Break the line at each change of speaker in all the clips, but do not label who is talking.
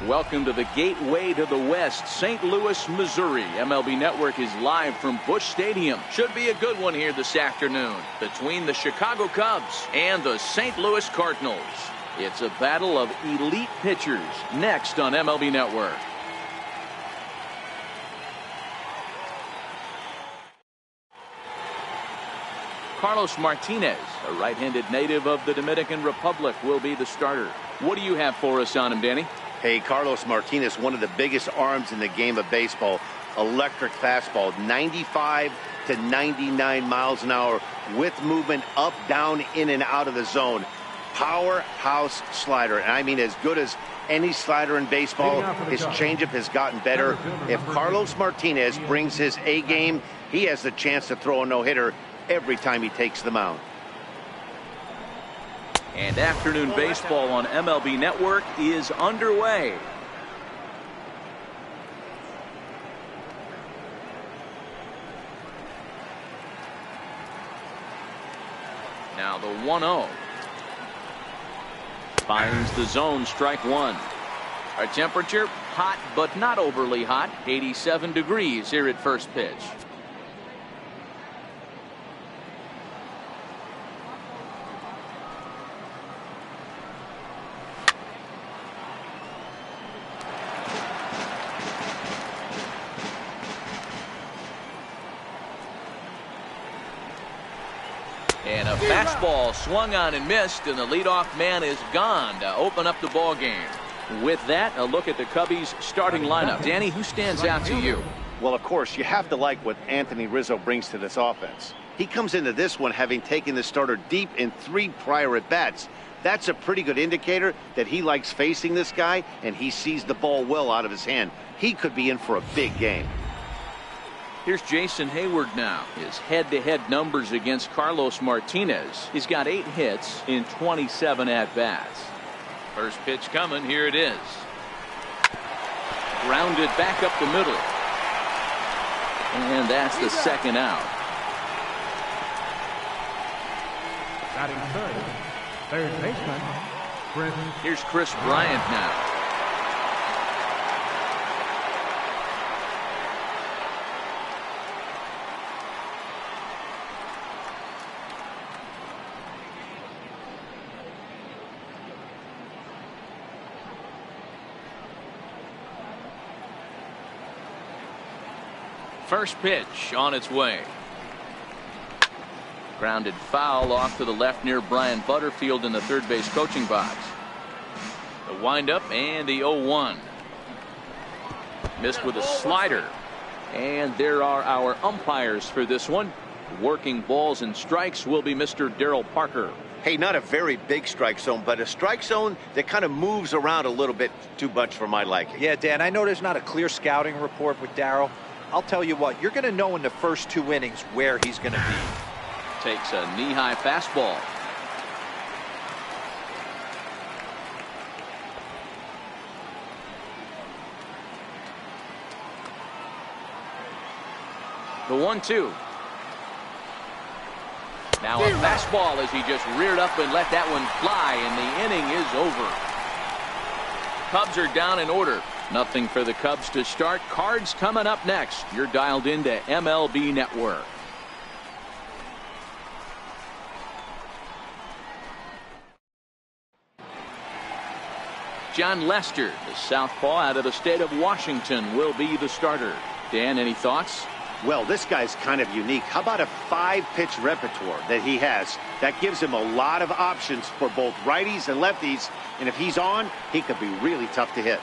Welcome to the gateway to the West, St. Louis, Missouri. MLB Network is live from Busch Stadium. Should be a good one here this afternoon between the Chicago Cubs and the St. Louis Cardinals. It's a battle of elite pitchers next on MLB Network. Carlos Martinez, a right-handed native of the Dominican Republic, will be the starter. What do you have for us on him, Danny?
Hey, Carlos Martinez, one of the biggest arms in the game of baseball. Electric fastball, 95 to 99 miles an hour with movement up, down, in, and out of the zone. Powerhouse slider, and I mean as good as any slider in baseball. His changeup has gotten better. If Carlos Martinez brings his A game, he has the chance to throw a no-hitter every time he takes the mound.
And afternoon baseball on MLB Network is underway. Now the 1-0. Finds the zone, strike one. Our temperature, hot but not overly hot, 87 degrees here at first pitch. And a fastball swung on and missed, and the leadoff man is gone to open up the ball game. With that, a look at the Cubbies' starting lineup. Danny, who stands out to you?
Well, of course, you have to like what Anthony Rizzo brings to this offense. He comes into this one having taken the starter deep in 3 prior at-bats. That's a pretty good indicator that he likes facing this guy, and he sees the ball well out of his hand. He could be in for a big game.
Here's Jason Hayward now. His head-to-head numbers against Carlos Martinez. He's got 8 hits in 27 at-bats. First pitch coming. Here it is. Grounded back up the middle. And that's the second out.
Batting third baseman.
Here's Chris Bryant now. First pitch on its way. Grounded foul off to the left near Brian Butterfield in the third base coaching box. The windup and the 0-1. Missed with a slider. And there are our umpires for this one. Working balls and strikes will be Mr. Darryl Parker.
Hey, not a very big strike zone, but a strike zone that kind of moves around a little bit too much for my liking.
Yeah, Dan, I know there's not a clear scouting report with Darryl. I'll tell you what, you're going to know in the first 2 innings where he's going to be.
Takes a knee-high fastball. The 1-2. Now a fastball as he just reared up and let that one fly, and the inning is over. Cubs are down in order. Nothing for the Cubs to start. Cards coming up next. You're dialed into MLB Network. John Lester, the southpaw out of the state of Washington, will be the starter. Dan, any thoughts?
Well, this guy's kind of unique. How about a 5-pitch repertoire that he has? That gives him a lot of options for both righties and lefties. And if he's on, he could be really tough to hit.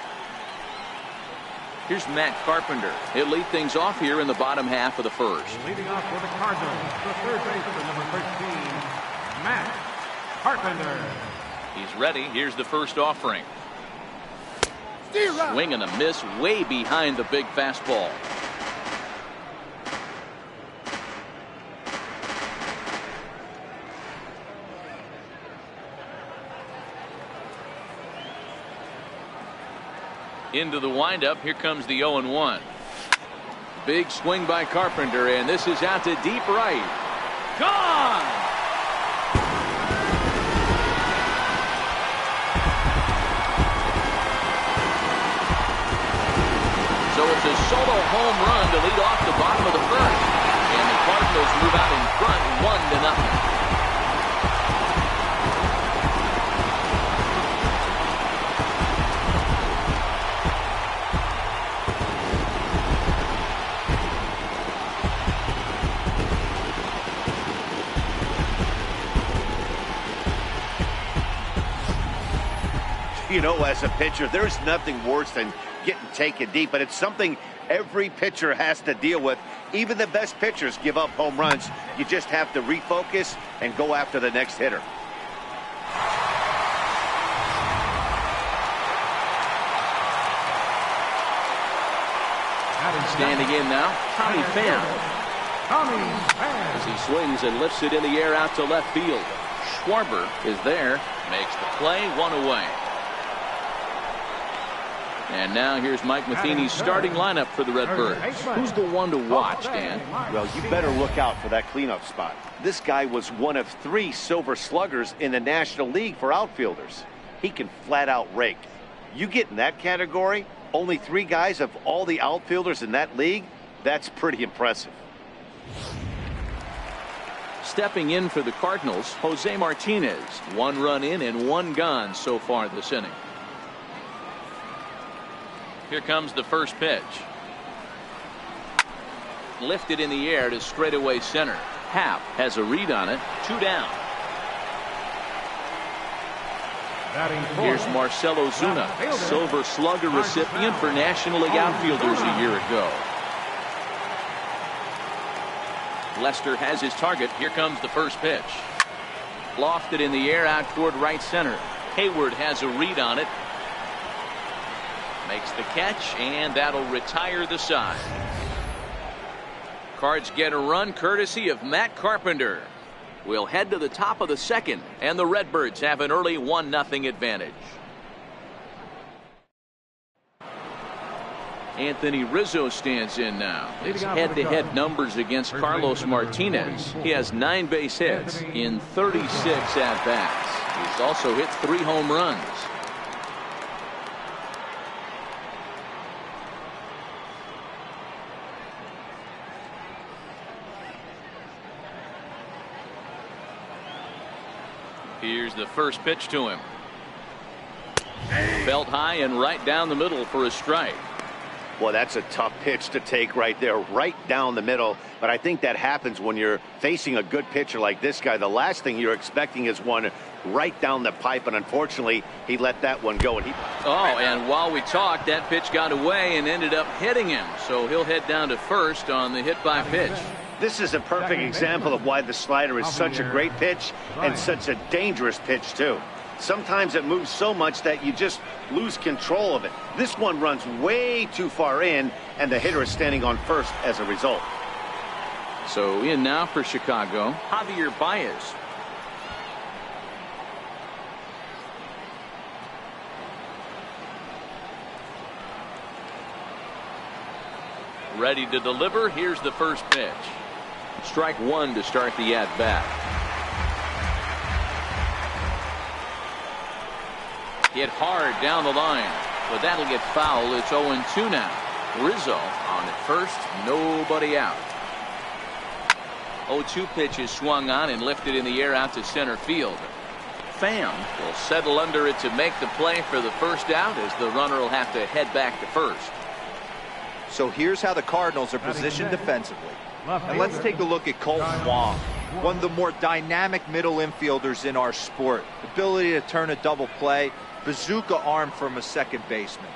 Here's Matt Carpenter. He'll lead things off here in the bottom half of the first.
Leading off for the Cardinals, the third baseman, number 13, Matt Carpenter.
He's ready. Here's the first offering. Swing and a miss way behind the big fastball. Into the windup. Here comes the 0-1. Big swing by Carpenter, and this is out to deep right. Gone! So it's a solo home run to lead off the bottom of the first. And the Cardinals move out in front 1-0.
You know, as a pitcher, there's nothing worse than getting taken deep, but it's something every pitcher has to deal with. Even the best pitchers give up home runs. You just have to refocus and go after the next hitter.
Standing in now, Tommy Pham. As he swings and lifts it in the air out to left field. Schwarber is there, makes the play, one away. And now here's Mike Matheny's starting lineup for the Redbirds. Who's the one to watch, Dan?
Well, you better look out for that cleanup spot. This guy was one of 3 Silver Sluggers in the National League for outfielders. He can flat out rake. You get in that category, only 3 guys of all the outfielders in that league, that's pretty impressive.
Stepping in for the Cardinals, Jose Martinez. 1 run in and 1 gone so far this inning. Here comes the first pitch. Lifted in the air to straightaway center. Happ has a read on it. 2 down. Here's Marcell Ozuna, Silver Slugger recipient for National League outfielders a year ago. Lester has his target. Here comes the first pitch. Lofted in the air out toward right center. Hayward has a read on it. Makes the catch, and that'll retire the side. Cards get a run courtesy of Matt Carpenter. We'll head to the top of the second, and the Redbirds have an early 1-0 advantage. Anthony Rizzo stands in now. His head-to-head numbers against Carlos Martinez. He has 9 base hits in 36 at-bats. He's also hit 3 home runs. Here's the first pitch to him. Belt high and right down the middle for a strike.
Well, that's a tough pitch to take right there, right down the middle. But I think that happens when you're facing a good pitcher like this guy. The last thing you're expecting is one right down the pipe, and unfortunately, he let that one go.
And while we talked, that pitch got away and ended up hitting him. So he'll head down to first on the hit by pitch.
This is a perfect example of why the slider is such a great pitch and such a dangerous pitch, too. Sometimes it moves so much that you just lose control of it. This one runs way too far in, and the hitter is standing on first as a result.
So in now for Chicago, Javier Baez. Ready to deliver. Here's the first pitch. Strike 1 to start the at-bat. Hit hard down the line, but that'll get foul. It's 0-2 now. Rizzo on at first, nobody out. 0-2 pitch is swung on and lifted in the air out to center field. Pham will settle under it to make the play for the first out, as the runner will have to head back to first.
So here's how the Cardinals are positioned defensively. And let's take a look at Colton Wong, one of the more dynamic middle infielders in our sport. Ability to turn a double play, bazooka arm from a second baseman.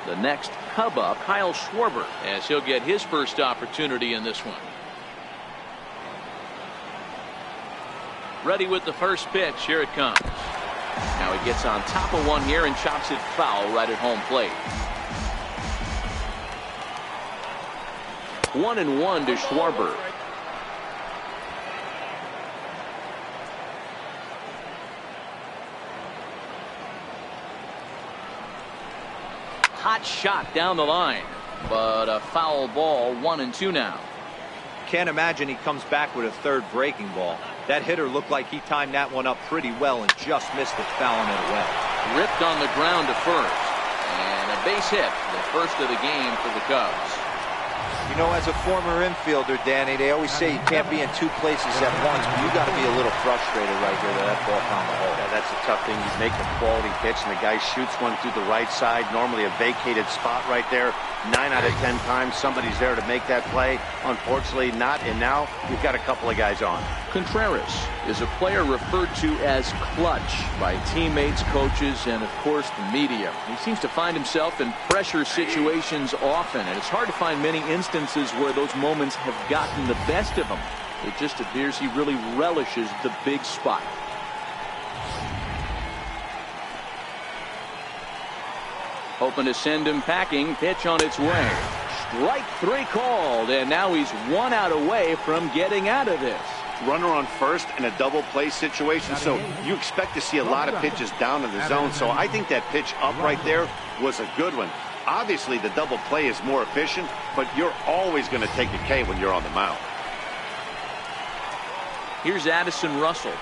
The next Cub up, Kyle Schwarber, as he'll get his first opportunity in this one. Ready with the first pitch. Here it comes. Now he gets on top of one here and chops it foul right at home plate. 1-1 to Schwarber. Hot shot down the line, but a foul ball. 1-2 now.
Can't imagine he comes back with a third breaking ball. That hitter looked like he timed that one up pretty well and just missed it, fouling it away.
Ripped on the ground to first. And a base hit, the first of the game for the Cubs.
You know, as a former infielder, Danny, they always say you can't be in two places at once, but you got to be a little frustrated right here that ball found the hole.
Yeah, that's a tough thing. You make a quality pitch, and the guy shoots one through the right side, normally a vacated spot right there. 9 out of 10 times, somebody's there to make that play. Unfortunately, not, and now you've got a couple of guys on.
Contreras is a player referred to as clutch by teammates, coaches, and of course the media. He seems to find himself in pressure situations often, and it's hard to find many instances where those moments have gotten the best of him. It just appears he really relishes the big spot. Hoping to send him packing. Pitch on its way. Strike 3 called, and now he's 1 out away from getting out of this.
Runner on first in a double play situation, so you expect to see a lot of pitches down in the zone. So I think that pitch up right there was a good one. Obviously, the double play is more efficient, but you're always going to take a K when you're on the mound.
Here's Addison Russell.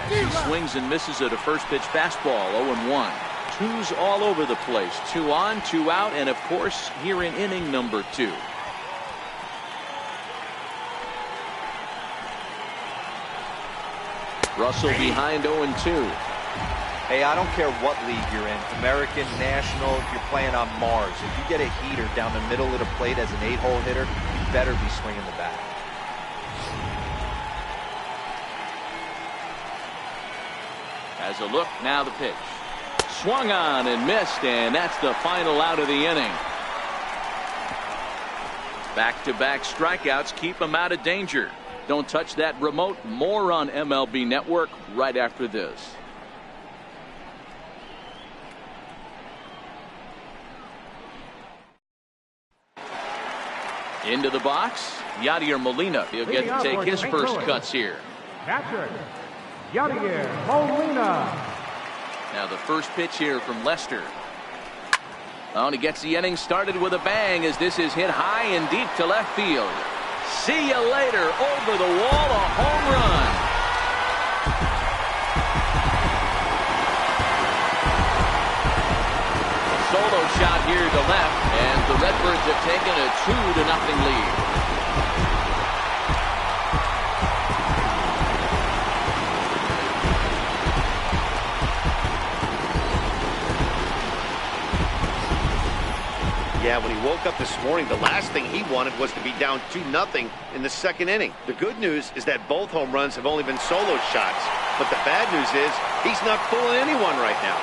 As he swings and misses at a first pitch fastball, 0-1. Twos all over the place. 2 on, 2 out, and of course, here in inning number 2. Russell behind 0-2.
Hey, I don't care what league you're in, American, National, if you're playing on Mars. If you get a heater down the middle of the plate as an 8-hole hitter, you better be swinging the bat.
As a look, now the pitch. Swung on and missed, and that's the final out of the inning. Back-to-back strikeouts keep him out of danger. Don't touch that remote. More on MLB Network right after this. Into the box, Yadier Molina. He'll get to take his first cuts here.
Catcher, Yadier Molina.
Now the first pitch here from Lester. Oh, and he gets the inning started with a bang as this is hit high and deep to left field. See you later. Over the wall, a home run. Solo shot here to left, and the Redbirds have taken a 2-0 lead.
Yeah, when he woke up this morning, the last thing he wanted was to be down 2-0 in the second inning. The good news is that both home runs have only been solo shots. But the bad news is he's not fooling anyone right now.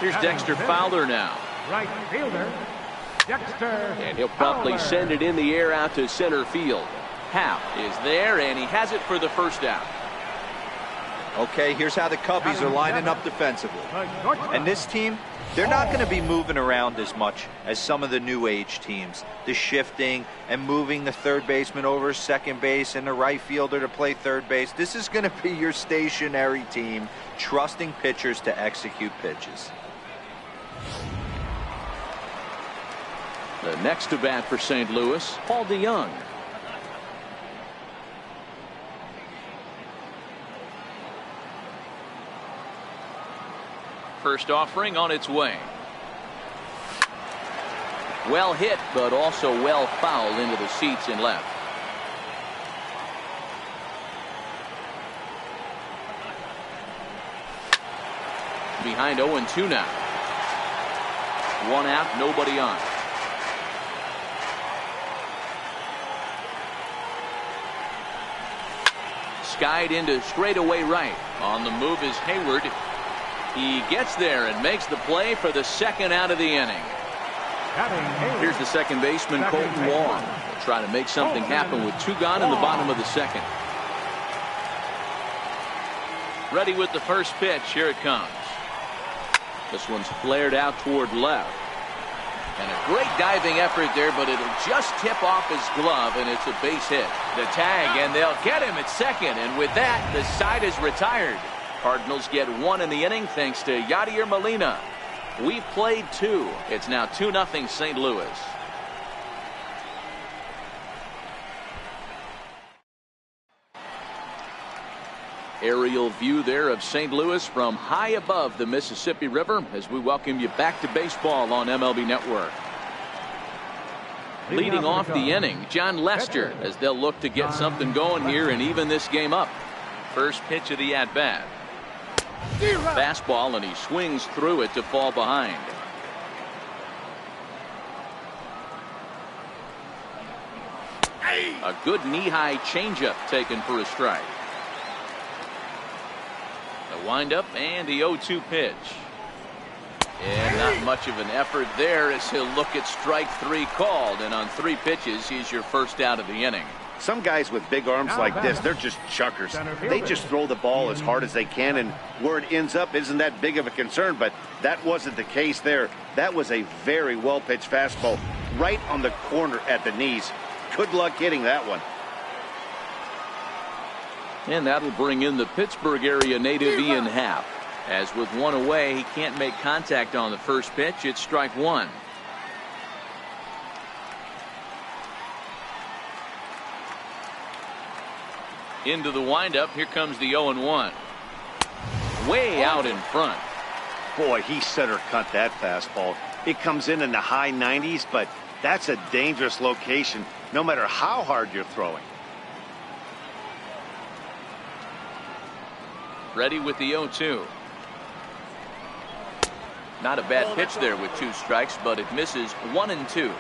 Here's Dexter Fowler now.
Right fielder, Dexter.
And he'll promptly send it in the air out to center field. Hap is there, and he has it for the first out.
Okay, here's how the Cubbies are lining up defensively. And this team, they're not going to be moving around as much as some of the new age teams. The shifting and moving the third baseman over second base and the right fielder to play third base. This is going to be your stationary team, trusting pitchers to execute pitches.
The next to bat for St. Louis, Paul DeYoung. First offering on its way. Well hit, but also well fouled into the seats in left. Behind 0-2 now. 1 out, nobody on. Skied into straightaway right. On the move is Hayward. He gets there and makes the play for the second out of the inning. Here's the second baseman, Colton Wong. He'll try to make something happen with 2 gone in the bottom of the second. Ready with the first pitch. Here it comes. This one's flared out toward left. And a great diving effort there, but it'll just tip off his glove, and it's a base hit. The tag, and they'll get him at second. And with that, the side is retired. Cardinals get 1 in the inning thanks to Yadier Molina. We've played 2. It's now 2-0 St. Louis. Aerial view there of St. Louis from high above the Mississippi River as we welcome you back to baseball on MLB Network. Leading off the inning, John Lester, as they'll look to get something going here and even this game up. First pitch of the at-bat. Fastball, and he swings through it to fall behind. A good knee-high changeup taken for a strike. The windup and the 0-2 pitch. And not much of an effort there as he'll look at strike 3 called, and on 3 pitches he's your first out of the inning.
Some guys with big arms like this, they're just chuckers. They just throw the ball as hard as they can, and where it ends up isn't that big of a concern, but that wasn't the case there. That was a very well-pitched fastball right on the corner at the knees. Good luck hitting that one.
And that'll bring in the Pittsburgh area native Ian Happ. As with 1 away, he can't make contact on the first pitch. It's strike 1. Into the windup. Here comes the 0-1. Way out in front.
Boy, he center cut that fastball. It comes in the high 90s, but that's a dangerous location no matter how hard you're throwing.
Ready with the 0-2. Not a bad pitch there with 2 strikes, but it misses 1 and 2.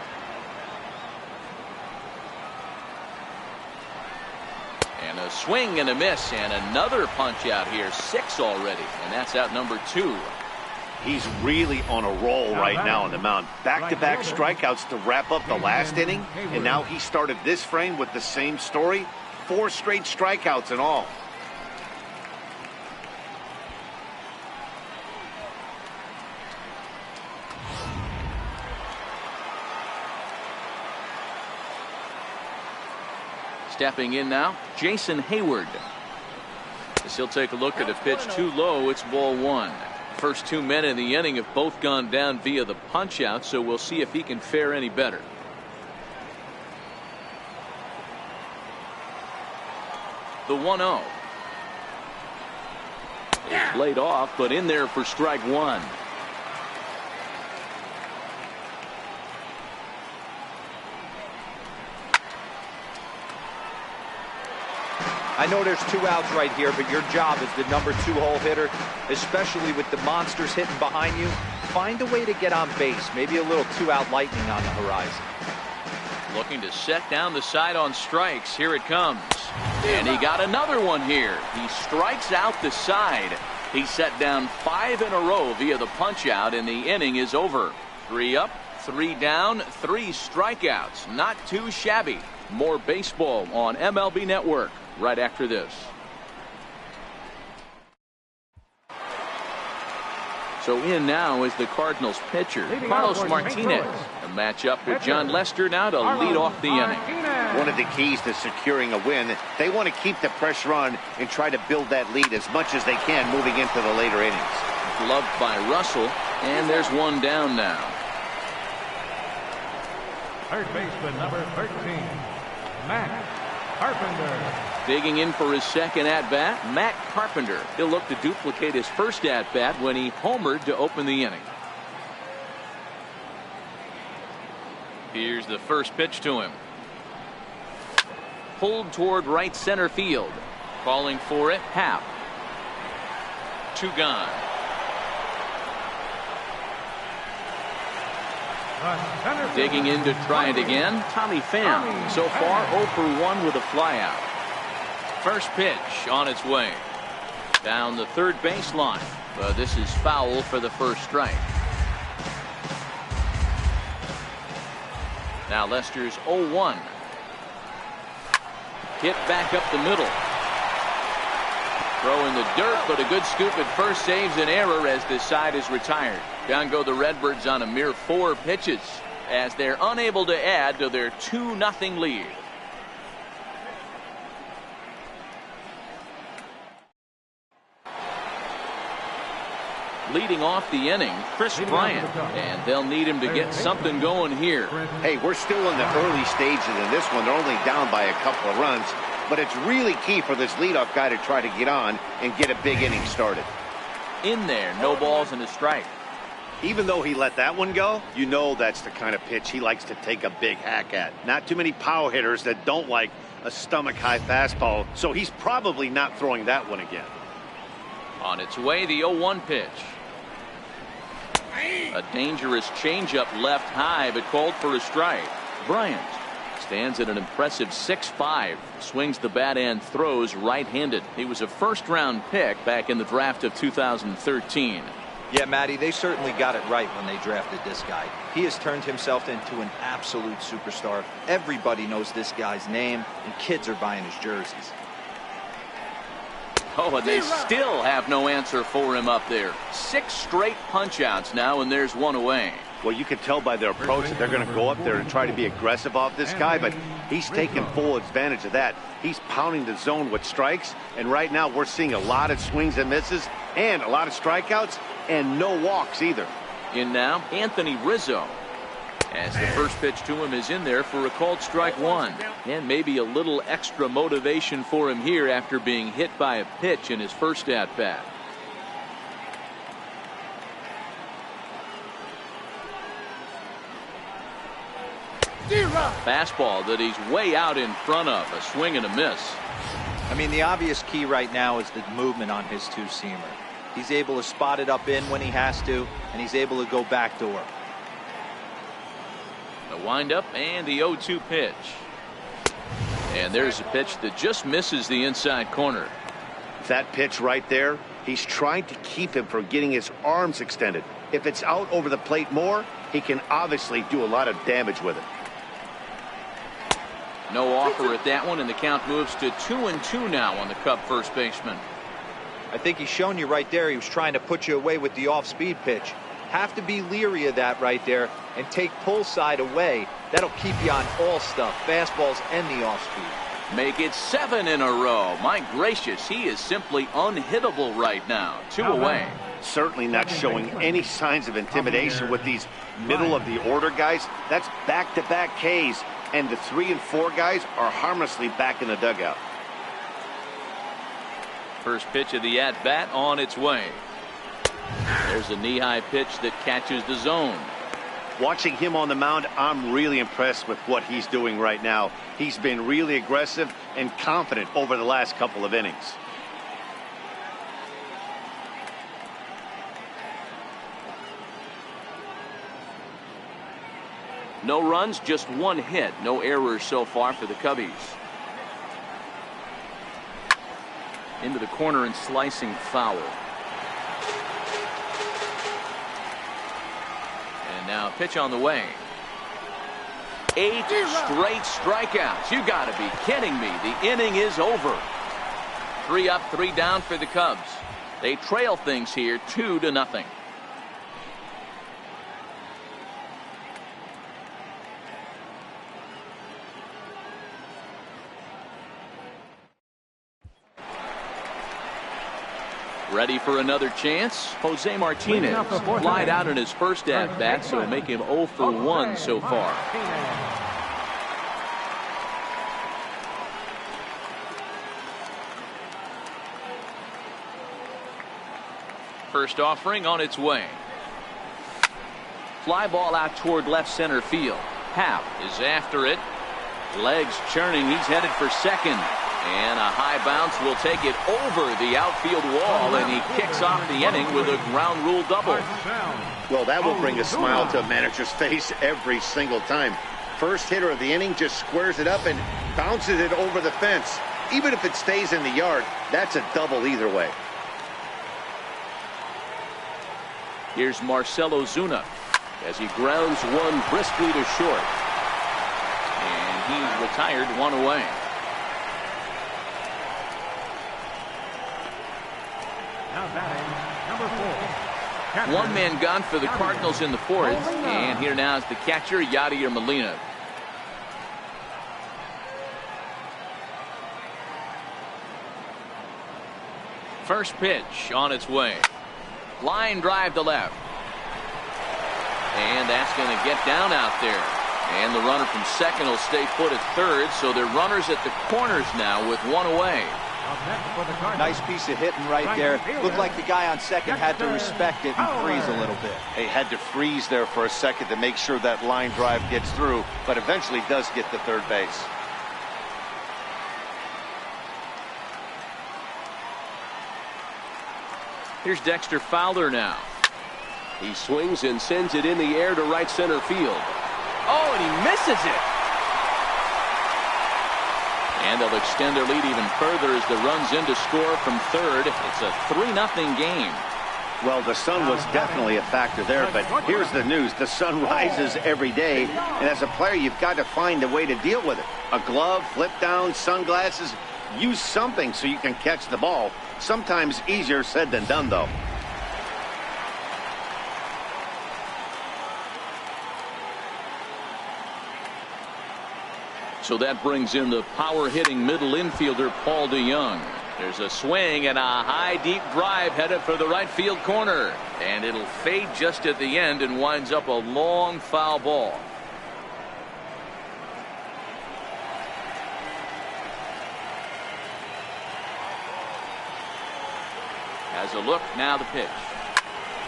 And a swing and a miss, and another punch out here. 6 already, and that's out number 2.
He's really on a roll right now on the mound. Back-to-back strikeouts to wrap up the last inning, and now he started this frame with the same story. 4 straight strikeouts in all.
Stepping in now, Jason Hayward. As he'll take a look at a pitch too low, it's ball 1. First 2 men in the inning have both gone down via the punch out, so we'll see if he can fare any better. The 1-0. It's laid off, but in there for strike 1.
I know there's 2 outs right here, but your job as the number 2 hole hitter, especially with the monsters hitting behind you, find a way to get on base. Maybe a little 2-out lightning on the horizon.
Looking to set down the side on strikes. Here it comes. And he got another one here. He strikes out the side. He set down 5 in a row via the punch out, and the inning is over. 3 up, 3 down, 3 strikeouts. Not too shabby. More baseball on MLB Network right after this. So in now is the Cardinals pitcher, Carlos Martinez. A matchup with John Lester now to lead off the inning.
One of the keys to securing a win, they want to keep the pressure on and try to build that lead as much as they can moving into the later innings.
Gloved by Russell, and there's one down now.
Third baseman number 13, Matt Carpenter.
Digging in for his second at-bat, Matt Carpenter. He'll look to duplicate his first at-bat when he homered to open the inning. Here's the first pitch to him. Pulled toward right center field. Calling for it, Happ. 2 gone. Digging in to try it again, Tommy Pham. So far 0 for 1 with a flyout. First pitch on its way. Down the third baseline. But this is foul for the first strike. Now Lester's 0-1. Hit back up the middle. Throw in the dirt, but a good scoop at first saves an error as this side is retired. Down go the Redbirds on a mere 4 pitches as they're unable to add to their 2-0 lead. Leading off the inning, Chris Bryant, and they'll need him to get something going here.
Hey, we're still in the early stages in this one. They're only down by a couple of runs, but it's really key for this leadoff guy to try to get on and get a big inning started.
In there, no balls and a strike.
Even though he let that one go, you know that's the kind of pitch he likes to take a big hack at. Not too many power hitters that don't like a stomach-high fastball, so he's probably not throwing that one again.
On its way, the 0-1 pitch. A dangerous changeup left high, but called for a strike. Bryant stands at an impressive 6'5", swings the bat and throws right-handed. He was a first-round pick back in the draft of 2013.
Yeah, Matty, they certainly got it right when they drafted this guy. He has turned himself into an absolute superstar. Everybody knows this guy's name, and kids are buying his jerseys.
Oh, and they still have no answer for him up there. 6 straight punch-outs now, and there's one away.
Well, you can tell by their approach that they're going to go up there and try to be aggressive off this guy, but he's taking full advantage of that. He's pounding the zone with strikes, and right now we're seeing a lot of swings and misses and a lot of strikeouts and no walks either.
In now, Anthony Rizzo. As the first pitch to him is in there for a called strike one. And maybe a little extra motivation for him here after being hit by a pitch in his first at-bat. Fastball that he's way out in front of. A swing and a miss.
I mean, the obvious key right now is the movement on his two-seamer. He's able to spot it up in when he has to, and he's able to go backdoor.
The windup and the 0-2 pitch. And there's a pitch that just misses the inside corner.
That pitch right there, he's trying to keep him from getting his arms extended. If it's out over the plate more, he can obviously do a lot of damage with it.
No offer at that one, and the count moves to 2-2 now on the Cub first baseman.
I think he's shown you right there. He was trying to put you away with the off-speed pitch. Have to be leery of that right there and take pull side away. That'll keep you on all stuff, fastballs and the off-speed.
Make it 7 in a row. My gracious, he is simply unhittable right now. 2 away.
Certainly not showing any signs of intimidation with these middle of the order guys. That's back-to-back Ks, and the 3 and 4 guys are harmlessly back in the dugout.
First pitch of the at-bat on its way. There's a knee-high pitch that catches the zone.
Watching him on the mound, I'm really impressed with what he's doing right now. He's been really aggressive and confident over the last couple of innings.
No runs, just 1 hit. No errors so far for the Cubbies. Into the corner and slicing foul. And now pitch on the way. 8 straight strikeouts. You got to be kidding me. The inning is over. 3 up, 3 down for the Cubs. They trail things here 2-0. Ready for another chance? Jose Martinez lied out in his first at-bat, so make him 0 for 1 so far. First offering on its way. Fly ball out toward left center field. Happ is after it. Legs churning. He's headed for second. And a high bounce will take it over the outfield wall, and he kicks off the inning with a ground rule double.
Well, that will bring a smile to a manager's face every single time. First hitter of the inning just squares it up and bounces it over the fence. Even if it stays in the yard, that's a double either way.
Here's Marcelo Zuna as he grounds one briskly to short. And he's retired 1 away. One man gone for the Cardinals in the 4th, and here now is the catcher, Yadier Molina. First pitch on its way. Line drive to left. And that's going to get down out there. And the runner from second will stay put at third, so they're runners at the corners now with one away.
Nice piece of hitting right there. Looked like the guy on second had to respect it and freeze a little bit.
He had to freeze there for a second to make sure that line drive gets through, but eventually does get to third base.
Here's Dexter Fowler now.
He swings and sends it in the air to right center field.
Oh, and he misses it. And they'll extend their lead even further as the runs in to score from third. It's a 3-0 game.
Well, the sun was definitely a factor there, but here's the news. The sun rises every day, and as a player, you've got to find a way to deal with it. A glove, flip down, sunglasses, use something so you can catch the ball. Sometimes easier said than done, though.
So that brings in the power-hitting middle infielder, Paul DeYoung. There's a swing and a high, deep drive headed for the right field corner. And it'll fade just at the end and winds up a long foul ball. Has a look, now the pitch.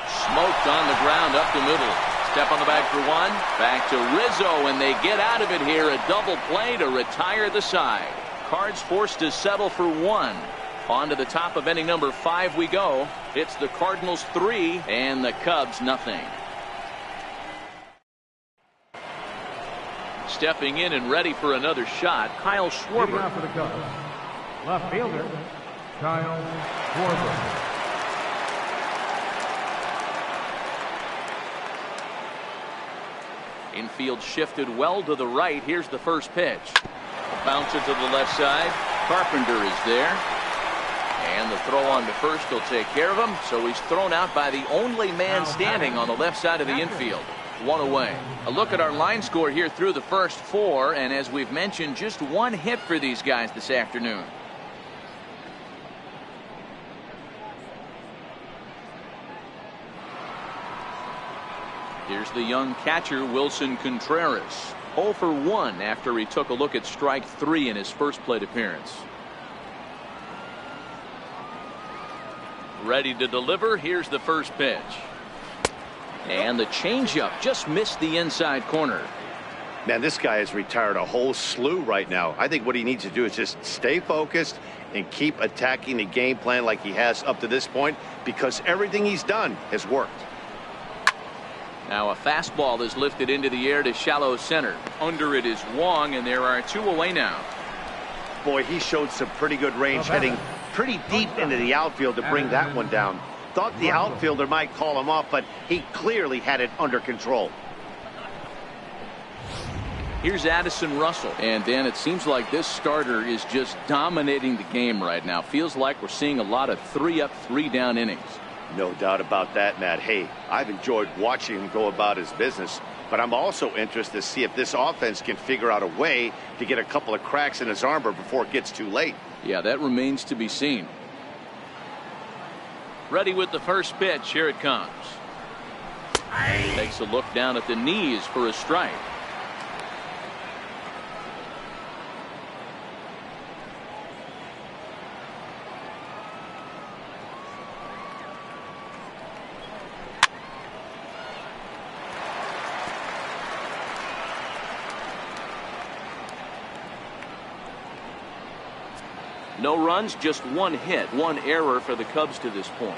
Smoked on the ground up the middle. Step on the bag for one. Back to Rizzo, and they get out of it here. A double play to retire the side. Cards forced to settle for one. On to the top of inning number 5 we go. It's the Cardinals 3 and the Cubs nothing. Stepping in and ready for another shot, Kyle Schwarber.
For the Cubs, left fielder, Kyle Schwarber.
Infield shifted well to the right. Here's the first pitch. A bouncer to the left side. Carpenter is there. And the throw on to first will take care of him. So he's thrown out by the only man standing on the left side of the infield. One away. A look at our line score here through the first 4. And as we've mentioned, just one hit for these guys this afternoon. Here's the young catcher, Wilson Contreras. 0 for 1 after he took a look at strike 3 in his first plate appearance. Ready to deliver. Here's the first pitch. And the changeup just missed the inside corner.
Man, this guy has retired a whole slew right now. I think what he needs to do is just stay focused and keep attacking the game plan like he has up to this point, because everything he's done has worked.
Now a fastball is lifted into the air to shallow center. Under it is Wong, and there are 2 away now.
Boy, he showed some pretty good range, heading pretty deep into the outfield to bring that one down. Thought the outfielder might call him off, but he clearly had it under control.
Here's Addison Russell. And Dan, it seems like this starter is just dominating the game right now. Feels like we're seeing a lot of 3-up, 3-down innings.
No doubt about that, Matt. Hey, I've enjoyed watching him go about his business, but I'm also interested to see if this offense can figure out a way to get a couple of cracks in his armor before it gets too late.
Yeah, that remains to be seen. Ready with the first pitch. Here it comes. Takes a look down at the knees for a strike. No runs, just one hit, one error for the Cubs to this point.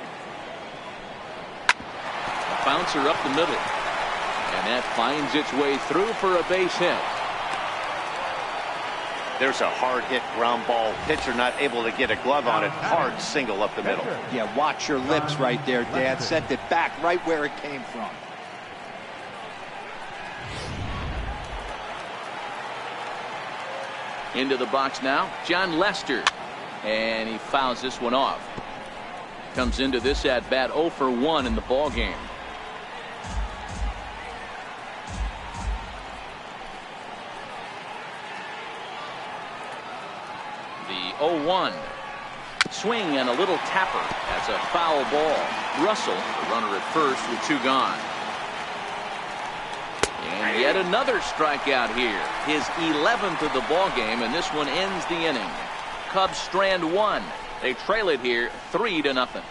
A bouncer up the middle. And that finds its way through for a base hit.
There's a hard hit ground ball. Pitcher not able to get a glove on it. Hard single up the middle.
Yeah, watch your lips right there, Dad. Sent it back right where it came from.
Into the box now, John Lester. And he fouls this one off. Comes into this at bat 0 for 1 in the ball game. The 0-1. Swing and a little tapper. That's a foul ball. Russell, the runner at first with 2 gone. And yet another strikeout here. His 11th of the ball game, and this one ends the inning. Cubs strand 1. They trail it here 3-0.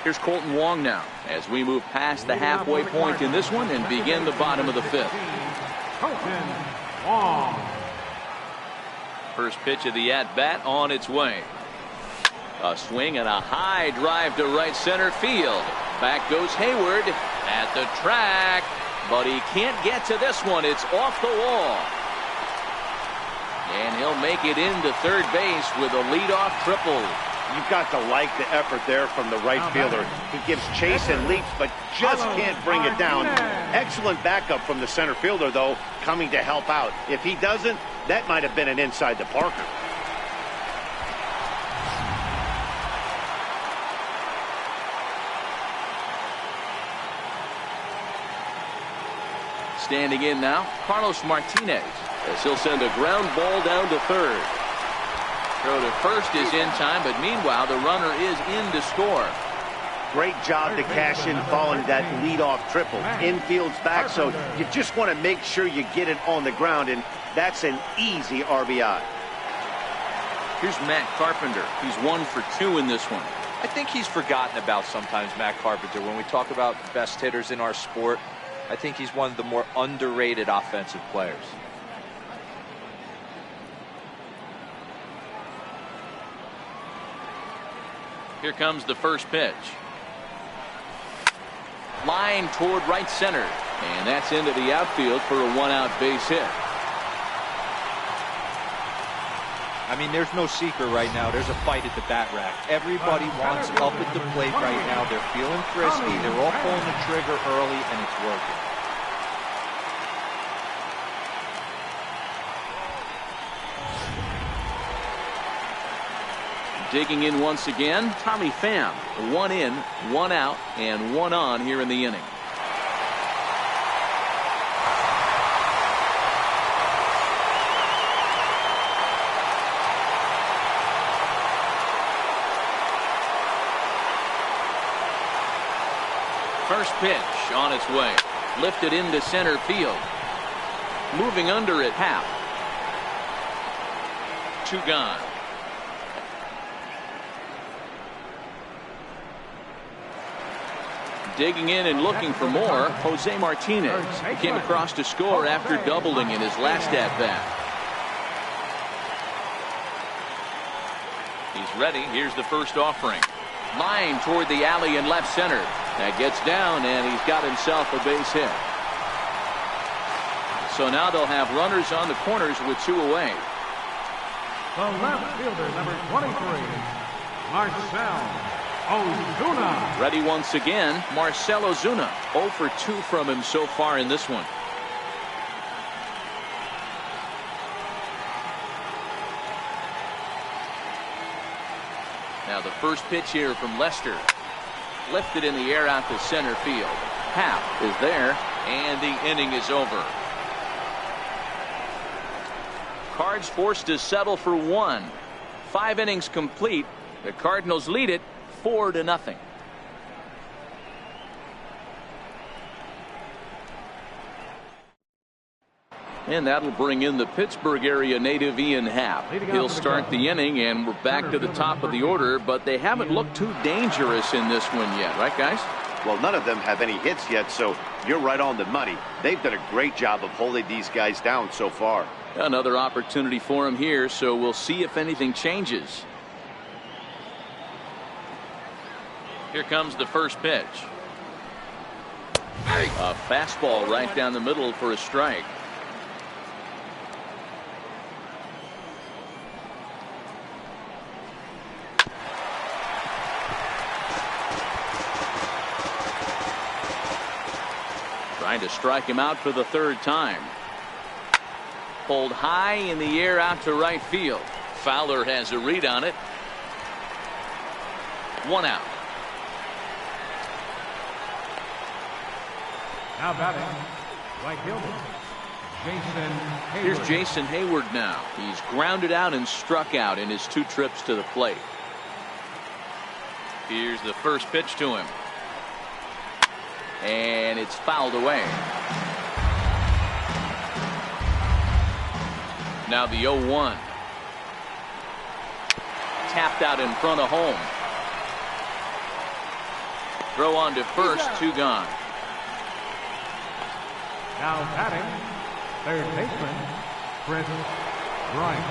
Here's Kolten Wong now as we move past the halfway point in this one and begin the bottom of the 5th.
Kolten Wong.
First pitch of the at-bat on its way. A swing and a high drive to right center field. Back goes Hayward at the track, but he can't get to this one. It's off the wall. And he'll make it into third base with a leadoff triple.
You've got to like the effort there from the right fielder. He gives chase and leaps, but just can't bring it down. Excellent backup from the center fielder, though, coming to help out. If he doesn't, that might have been an inside the Parker.
Standing in now, Carlos Martinez, as he'll send a ground ball down to third. Throw to first is in time, but meanwhile the runner is in to score.
Great job to cash in following that leadoff triple. Infield's back, so you just want to make sure you get it on the ground, and that's an easy RBI.
Here's Matt Carpenter. He's 1 for 2 in this one.
I think he's forgotten about sometimes, Matt Carpenter. When we talk about best hitters in our sport, I think he's one of the more underrated offensive players.
Here comes the first pitch. Line toward right center. And that's into the outfield for a 1-out base hit.
I mean, there's no secret right now. There's a fight at the bat rack. Everybody wants up at the plate right now. They're feeling frisky. They're all pulling the trigger early, and it's working.
Digging in once again, Tommy Pham. 1 in, 1 out, and 1 on here in the inning. First pitch on its way. Lifted into center field. Moving under it, Happ. 2 gone. Digging in and looking for more, Jose Martinez. He came across to score after doubling in his last at-bat. He's ready. Here's the first offering. Line toward the alley in left center. That gets down, and he's got himself a base hit. So now they'll have runners on the corners with 2 away.
The left fielder, number 23, Marcell Ozuna.
Ready once again, Marcell Ozuna. 0 for 2 from him so far in this one. Now the first pitch here from Lester. Lifted in the air out to center field. Happ is there, and the inning is over. Cards forced to settle for 1. 5 innings complete. The Cardinals lead it 4-0. And that'll bring in the Pittsburgh area native Ian Happ. He'll start the inning, and we're back to the top of the order, but they haven't looked too dangerous in this one yet, right, guys?
Well, none of them have any hits yet, so you're right on the money. They've done a great job of holding these guys down so far.
Another opportunity for him here, so we'll see if anything changes. Here comes the first pitch. A fastball right down the middle for a strike. Trying to strike him out for the 3rd time. Pulled high in the air out to right field. Fowler has a read on it. 1 out.
Now batting, right fielder, Jason Hayward.
Here's Jason Hayward now. He's grounded out and struck out in his 2 trips to the plate. Here's the first pitch to him. And it's fouled away. Now the 0-1. Tapped out in front of home. Throw on to first, 2 gone.
Now batting, third baseman, Chris Bryant.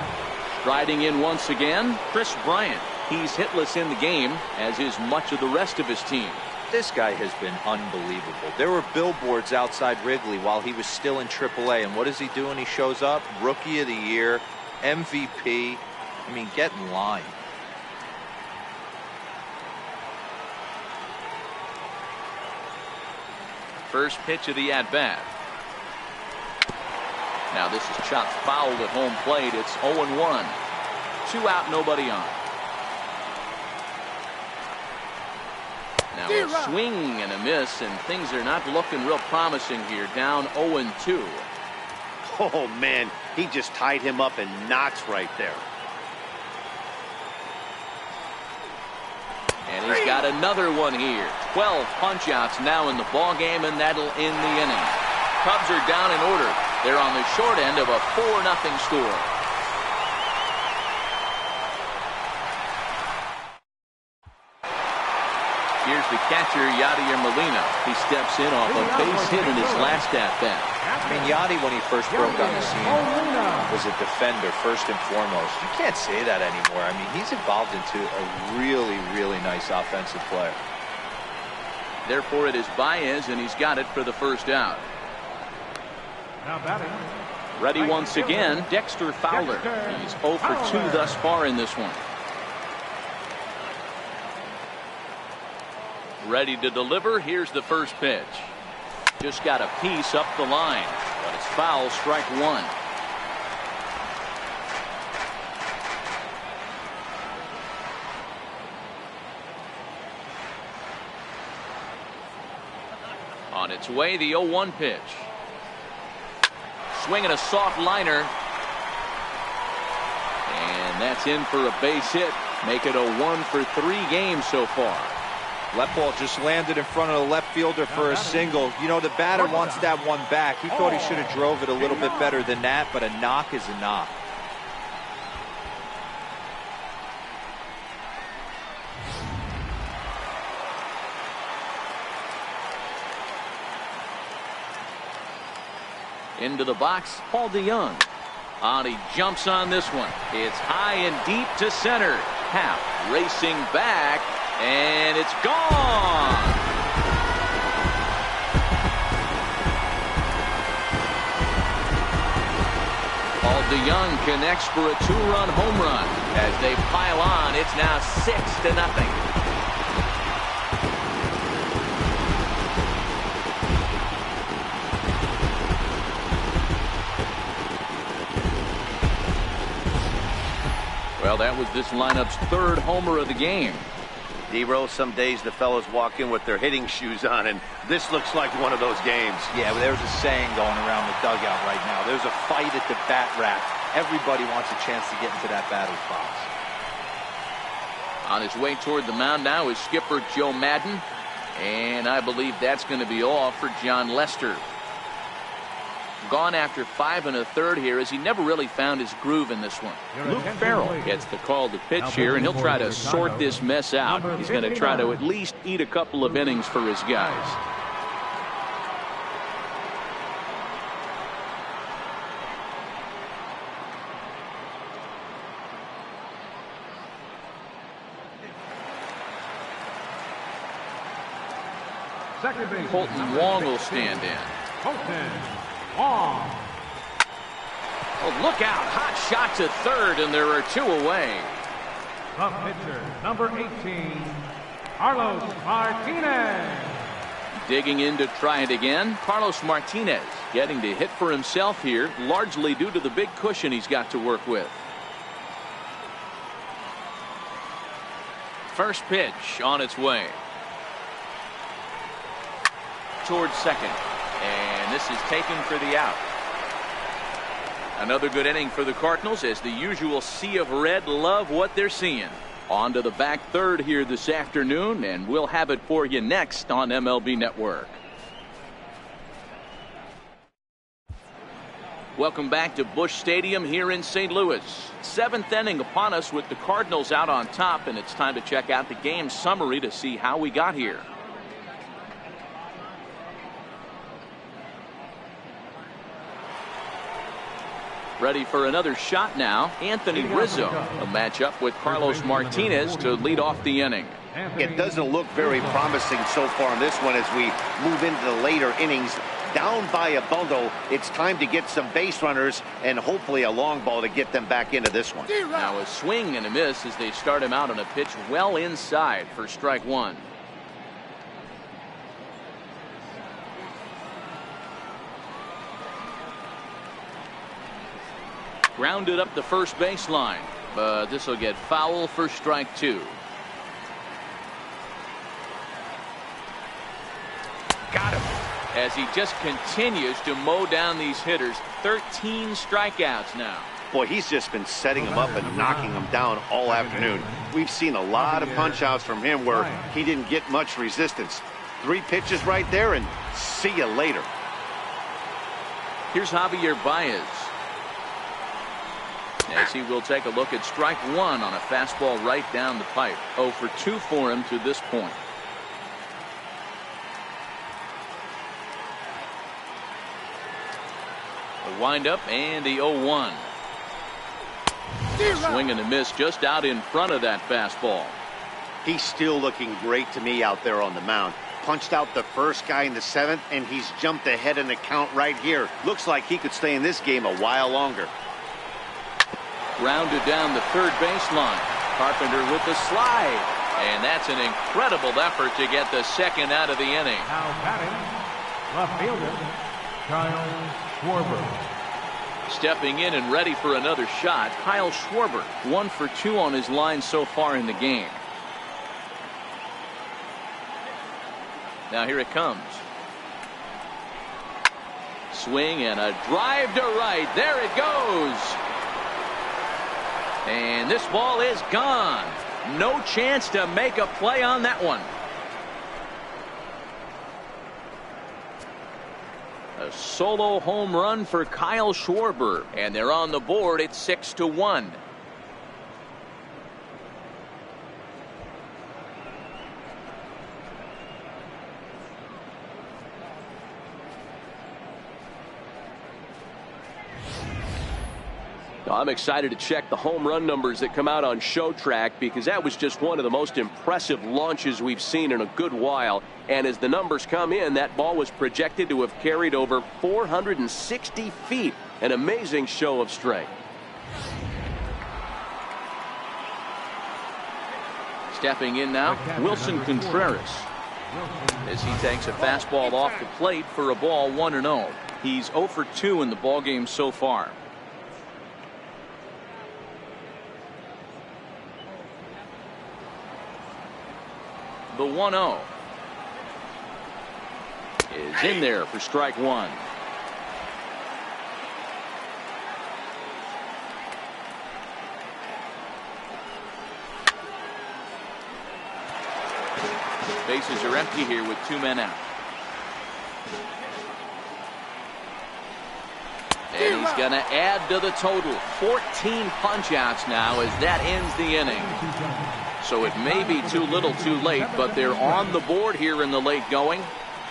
Striding in once again, Chris Bryant. He's hitless in the game, as is much of the rest of his team.
This guy has been unbelievable. There were billboards outside Wrigley while he was still in AAA, and what is he doing? He shows up, Rookie of the Year, MVP. I mean, get in line.
First pitch of the at-bat. Now this is chopped foul at home plate. It's 0-1. 2 out, nobody on. Now a swing and a miss, and things are not looking real promising here. Down 0-2.
Oh, man, he just tied him up in knots right there.
And he's got another one here. 12 punch-outs now in the ball game, and that'll end the inning. Cubs are down in order. They're on the short end of a 4-0 score. Here's the catcher, Yadier Molina. He steps in off a base hit in his last at-bat.
I mean, Yadi, when he first broke on the scene, was a defender first and foremost. You can't say that anymore. I mean, he's evolved into a really, really nice offensive player.
Therefore, it is Baez, and he's got it for the first out.
Now batting,
ready once again, Dexter Fowler. He's 0 for 2 thus far in this one. Ready to deliver. Here's the first pitch. Just got a piece up the line, but it's foul, strike 1. On its way, the 0-1 pitch. Swinging a soft liner. And that's in for a base hit. Make it a 1 for 3 games so far.
That ball just landed in front of the left fielder for a single. You know, the batter wants that one back. He thought he should have drove it a little bit better than that, but a knock is a knock.
Into the box, Paul DeYoung. He jumps on this one. It's high and deep to center. Happ racing back, and it's gone. Paul DeYoung connects for a 2-run home run. As they pile on, it's now 6-0. Well, that was this lineup's 3rd homer of the game.
D-Rose, some days the fellas walk in with their hitting shoes on, and this looks like one of those games.
Yeah, well, there's a saying going around the dugout right now. There's a fight at the bat rack. Everybody wants a chance to get into that batter's box.
On his way toward the mound now is skipper Joe Madden, and I believe that's going to be all for John Lester. Gone after 5 1/3 here, as he never really found his groove in this one. Luke Farrell gets the call to pitch here, and he'll try to sort this mess out. He's going to try to at least eat a couple of innings for his guys.
second base,
Colton Wong will stand in.
Colton Wong.
Oh, look out. Hot shot to third, and there are 2 away.
The pitcher, number 18, Carlos Martinez.
Digging in to try it again, Carlos Martinez getting to hit for himself here, largely due to the big cushion he's got to work with. First pitch on its way. Towards second. this is taken for the out. Another good inning for the Cardinals as the usual sea of red love what they're seeing. On to the back third here this afternoon, and we'll have it for you next on MLB Network. Welcome back to Busch Stadium here in St. Louis. Seventh inning upon us with the Cardinals out on top, and it's time to check out the game summary to see how we got here. Ready for another shot now, Anthony Rizzo. A matchup with Carlos Martinez to lead off the inning.
It doesn't look very promising so far in this one as we move into the later innings. Down by a bundle, it's time to get some base runners and hopefully a long ball to get them back into this one.
Now a swing and a miss as they start him out on a pitch well inside for strike one. Grounded up the first baseline, but this will get foul for strike two. Got him. As he just continues to mow down these hitters. 13 strikeouts now.
Boy, he's just been setting them up and knocking them down all afternoon. We've seen a lot of punch outs from him where he didn't get much resistance. 3 pitches right there and see you later.
Here's Javier Baez. As he will take a look at strike one on a fastball right down the pipe. 0 for 2 for him to this point. The windup and the 0-1. Swing and a miss just out in front of that fastball.
He's still looking great to me out there on the mound. Punched out the first guy in the 7th, and he's jumped ahead in the count right here. Looks like he could stay in this game a while longer.
Grounded down the third baseline. Carpenter with the slide. And that's an incredible effort to get the second out of the inning.
Now batting, left fielder, Kyle Schwarber.
Stepping in and ready for another shot, Kyle Schwarber. 1 for 2 on his line so far in the game. Now here it comes. Swing and a drive to right. There it goes. And this ball is gone. No chance to make a play on that one. A solo home run for Kyle Schwarber, and they're on the board at 6-1.
I'm excited to check the home run numbers that come out on Show Track because that was just one of the most impressive launches we've seen in a good while. And as the numbers come in, that ball was projected to have carried over 460 feet. An amazing show of strength.
Stepping in now, Wilson Contreras. As he takes a fastball off the plate for a ball 1-0. He's 0 for 2 in the ballgame so far. The 1-0 is in there for strike one. Bases are empty here with 2 men out. And he's going to add to the total. 14 punch-outs now as that ends the inning. So it may be too little too late, but they're on the board here in the late going.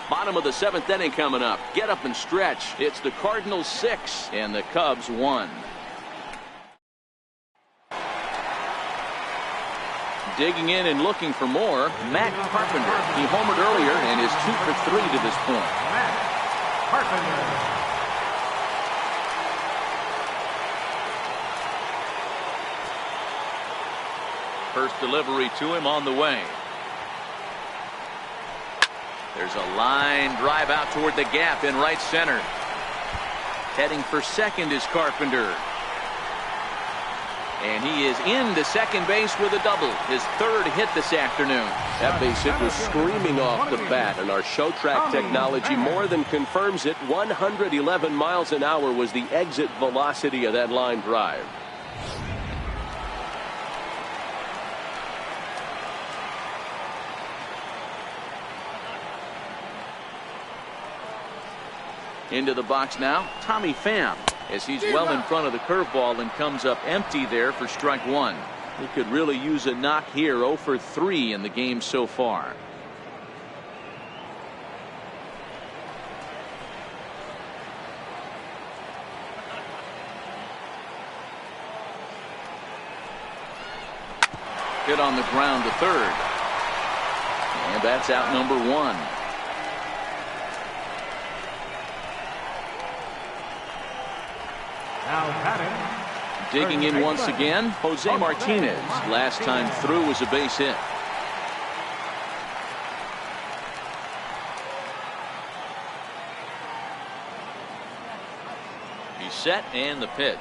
Bottom of the 7th inning coming up. Get up and stretch. It's the Cardinals 6 and the Cubs 1. Digging in and looking for more, Matt Carpenter. He homered earlier and is 2 for 3 to this point.
Matt Carpenter.
First delivery to him on the way. There's a line drive out toward the gap in right center. Heading for second is Carpenter. And he is into second base with a double. His third hit this afternoon.
That base hit was screaming off the bat, and our show track technology more than confirms it. 111 miles an hour was the exit velocity of that line drive.
Into the box now, Tommy Pham, as he's well in front of the curveball and comes up empty there for strike one. He could really use a knock here. 0 for 3 in the game so far. Hit on the ground to third. And that's out number 1. Digging in once again, Jose Martinez. Last time through was a base hit. He's set and the pitch.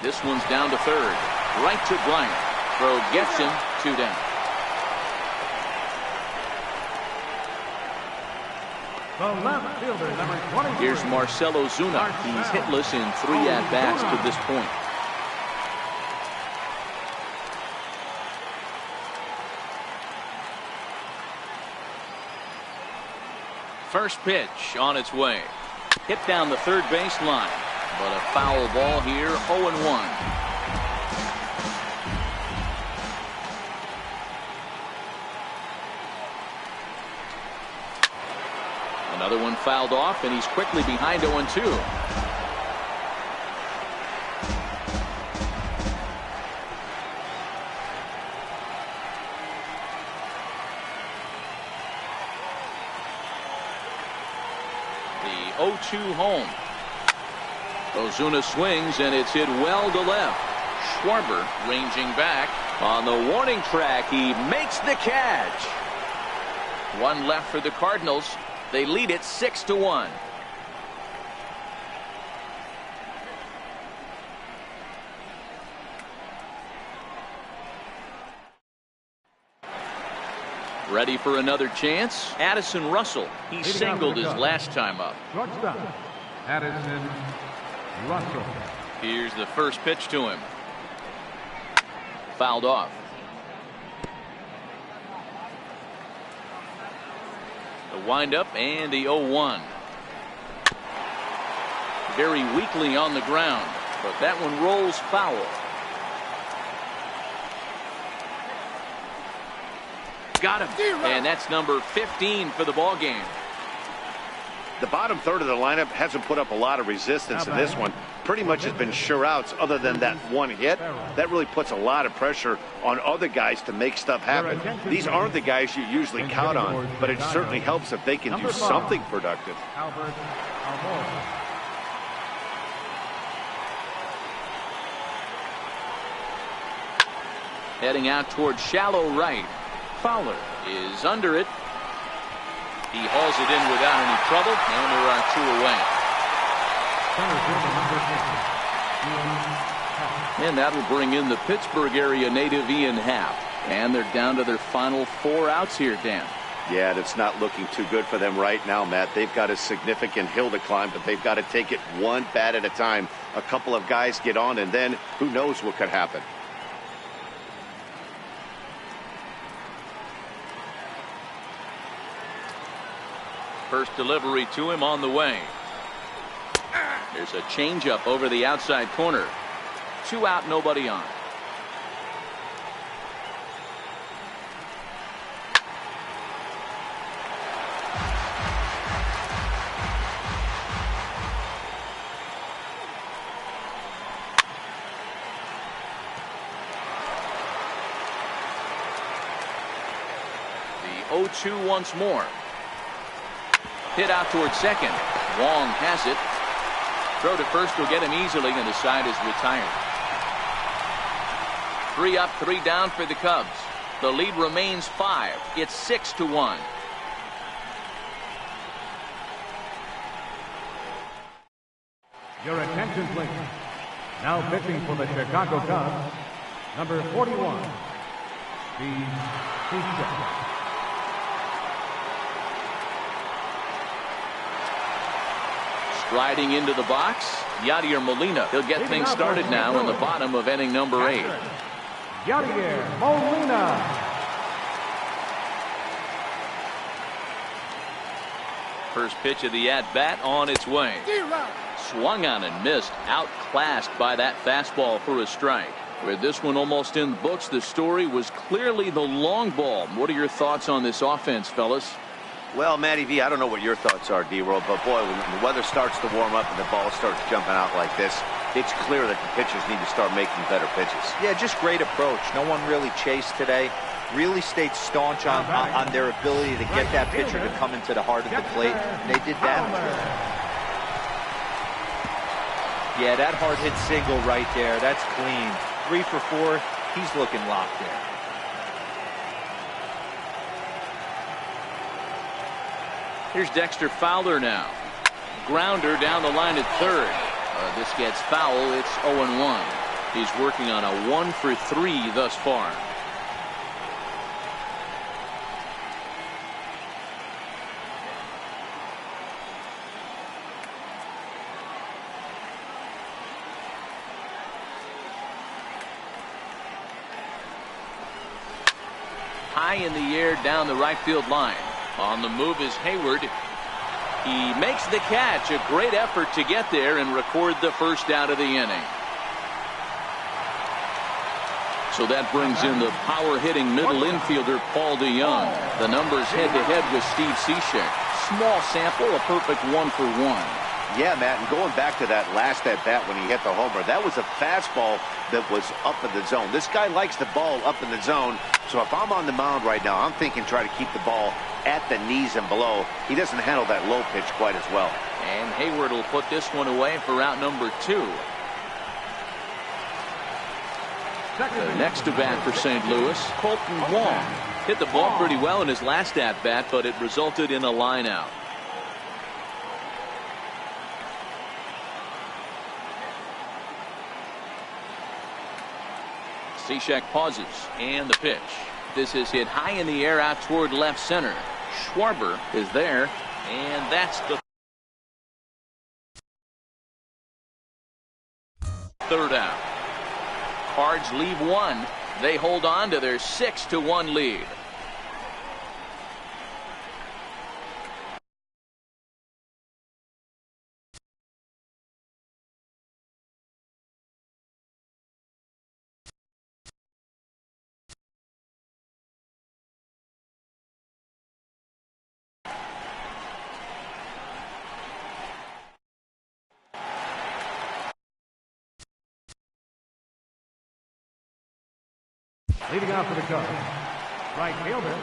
This one's down to third. Right to Bryant. Throw gets him. 2 down. Here's Marcell Ozuna. He's hitless in 3 at-bats to this point. First pitch on its way. Hit down the third base line. But a foul ball here. 0-1. Another one fouled off, and he's quickly behind 0-2. The 0-2 home. Ozuna swings, and it's hit well to left. Schwarber ranging back. On the warning track, he makes the catch. One left for the Cardinals. They lead it 6-1. Ready for another chance? Addison Russell. He singled his last time up.
Shortstop, Addison Russell.
Here's the first pitch to him. Fouled off. The windup and the 0-1. Very weakly on the ground, but that one rolls foul. Got him, and that's number 15 for the ball game.
The bottom third of the lineup hasn't put up a lot of resistance in this one. Pretty much has been sure outs other than that one hit. That really puts a lot of pressure on other guys to make stuff happen. These aren't the guys you usually count on, but it certainly helps if they can do something productive.
Heading out towards shallow right. Fowler is under it. He hauls it in without any trouble, and there are 2 away. And that'll bring in the Pittsburgh area native Ian Happ. And they're down to their final 4 outs here, Dan.
Yeah, it's not looking too good for them right now, Matt. They've got a significant hill to climb, but they've got to take it one bat at a time. A couple of guys get on, and then who knows what could happen.
First delivery to him on the way. There's a changeup over the outside corner. 2 out, nobody on. The 0-2 once more. Hit out towards second. Wong has it. Throw to first will get him easily, and the side is retired. 3 up, 3 down for the Cubs. The lead remains 5. It's 6-1.
Your attention, please. Now pitching for the Chicago Cubs, number 41, Steve Cishek.
Striding into the box, Yadier Molina. He'll get things started now in the bottom of inning number 8.
Yadier Molina.
First pitch of the at-bat on its way. Swung on and missed. Outclassed by that fastball for a strike. With this one almost in the books, the story was clearly the long ball. What are your thoughts on this offense, fellas?
Well, Matty V, I don't know what your thoughts are, D-Roll, but boy, when the weather starts to warm up and the ball starts jumping out like this, it's clear that the pitchers need to start making better pitches.
Yeah, just great approach. No one really chased today. Really stayed staunch on their ability to get that pitcher to come into the heart of the plate. And they did damage with it. Yeah, that hard hit single right there. That's clean. 3 for 4. He's looking locked in.
Here's Dexter Fowler now. Grounder down the line at third. This gets foul. It's 0-1. He's working on a 1 for 3 thus far. High in the air down the right field line. On the move is Hayward. He makes the catch. A great effort to get there and record the first out of the inning. So that brings in the power-hitting middle infielder Paul DeYoung. The numbers head-to-head with Steve Cishek. Small sample, a perfect 1 for 1.
Yeah, Matt, and going back to that last at-bat when he hit the homer, that was a fastball that was up in the zone. This guy likes the ball up in the zone, so if I'm on the mound right now, I'm thinking try to keep the ball at the knees and below. He doesn't handle that low pitch quite as well.
And Hayward will put this one away for out number 2. The next to bat for St. Louis, Colton Wong. Hit the ball pretty well in his last at-bat, but it resulted in a line out. Cishek pauses, and the pitch. This is hit high in the air out toward left center. Schwarber is there, and that's the third out. Cards leave 1. They hold on to their 6-1 lead.
Leading off for the Cubs, right fielder,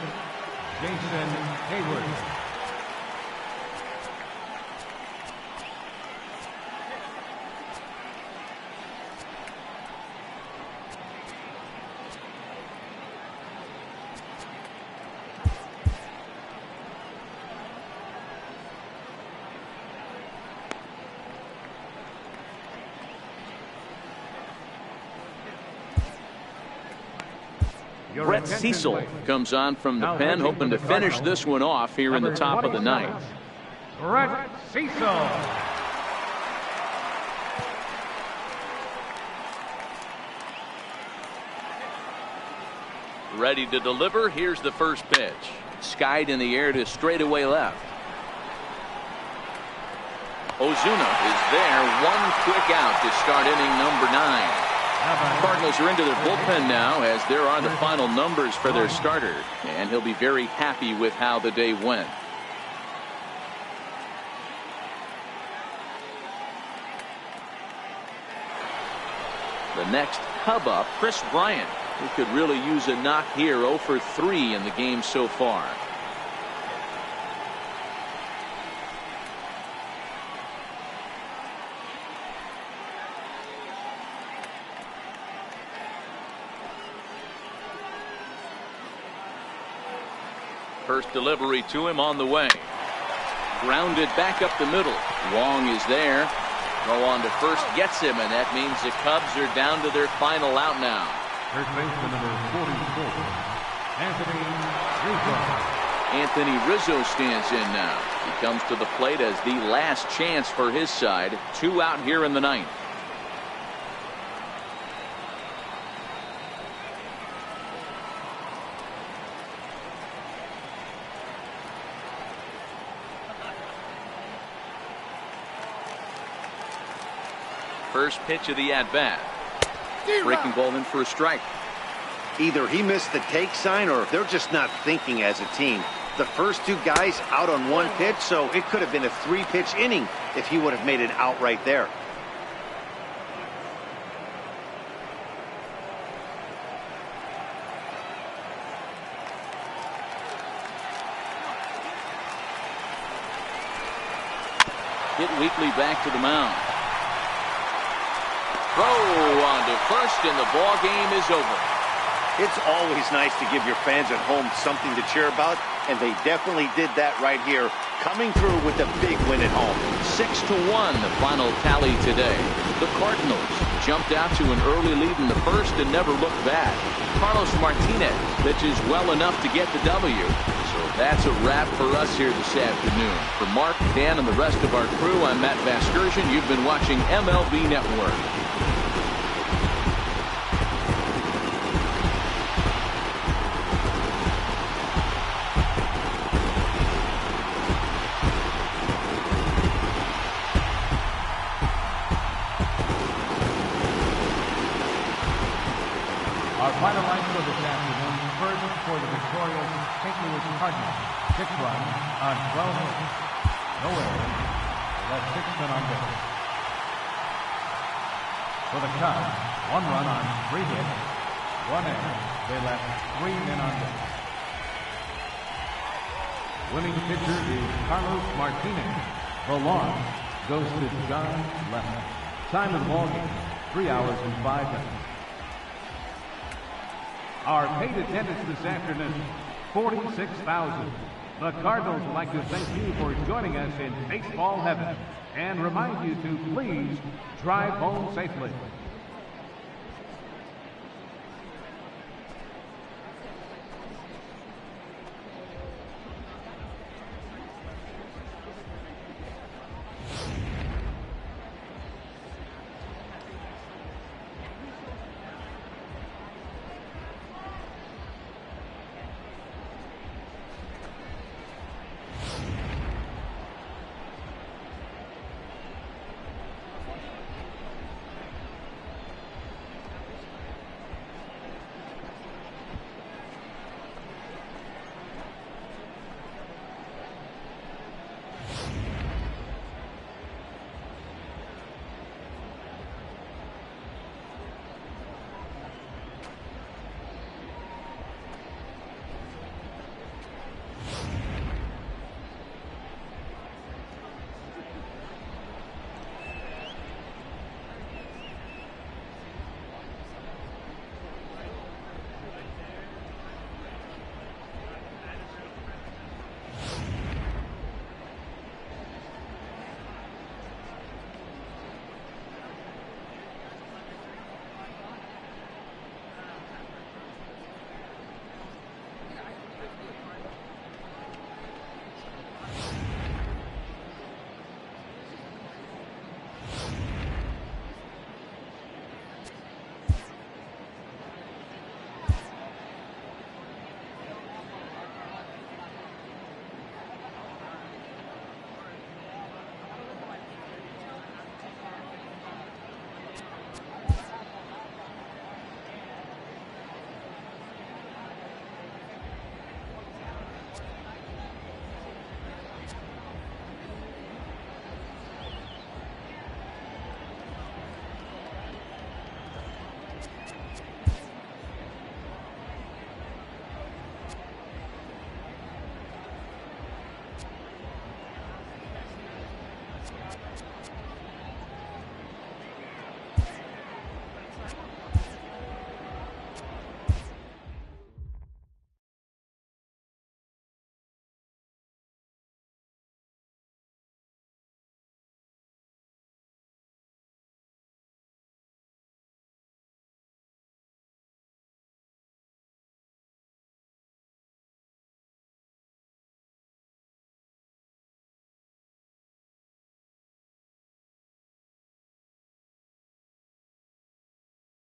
Jason Hayward.
Brett Cecil comes on from the pen, hoping to finish this one off here in the top of the ninth.
Brett Cecil.
Ready to deliver. Here's the first pitch. Skied in the air to straightaway left. Ozuna is there. One quick out to start inning number 9. Cardinals are into their bullpen now, as there are the final numbers for their starter, and he'll be very happy with how the day went. The next Cub up, Chris Bryant, who could really use a knock here. 0 for 3 in the game so far. First delivery to him on the way. Grounded back up the middle. Wong is there. Throw on to first gets him, and that means the Cubs are down to their final out now.
First baseman number 44, Anthony Rizzo.
Anthony Rizzo stands in now. He comes to the plate as the last chance for his side. 2 out here in the ninth. First pitch of the at-bat. Breaking ball in for a strike.
Either he missed the take sign or they're just not thinking as a team. The first 2 guys out on 1 pitch, so it could have been a 3-pitch inning if he would have made it out right there.
Hit weakly back to the mound. Throw on to first, and the ball game is over.
It's always nice to give your fans at home something to cheer about, and they definitely did that right here, coming through with a big win at home.
6-1, the final tally today. The Cardinals jumped out to an early lead in the first and never looked back. Carlos Martinez pitches well enough to get the W. So that's a wrap for us here this afternoon. For Mark, Dan, and the rest of our crew, I'm Matt Vasgersian. You've been watching MLB Network.
Our final line for this afternoon, first for the victorious St. Louis Cardinals. 6 runs on 12 hits. No errors. They left 6 men on base. For the Cubs, 1 run on 3 hits. 1 error. They left 3 men on base. Winning pitcher is Carlos Martinez. The launch goes to John Lefty. Time of the ball game, 3 hours and 5 minutes. Our paid attendance this afternoon, 46,000. The Cardinals would like to thank you for joining us in baseball heaven and remind you to please drive home safely.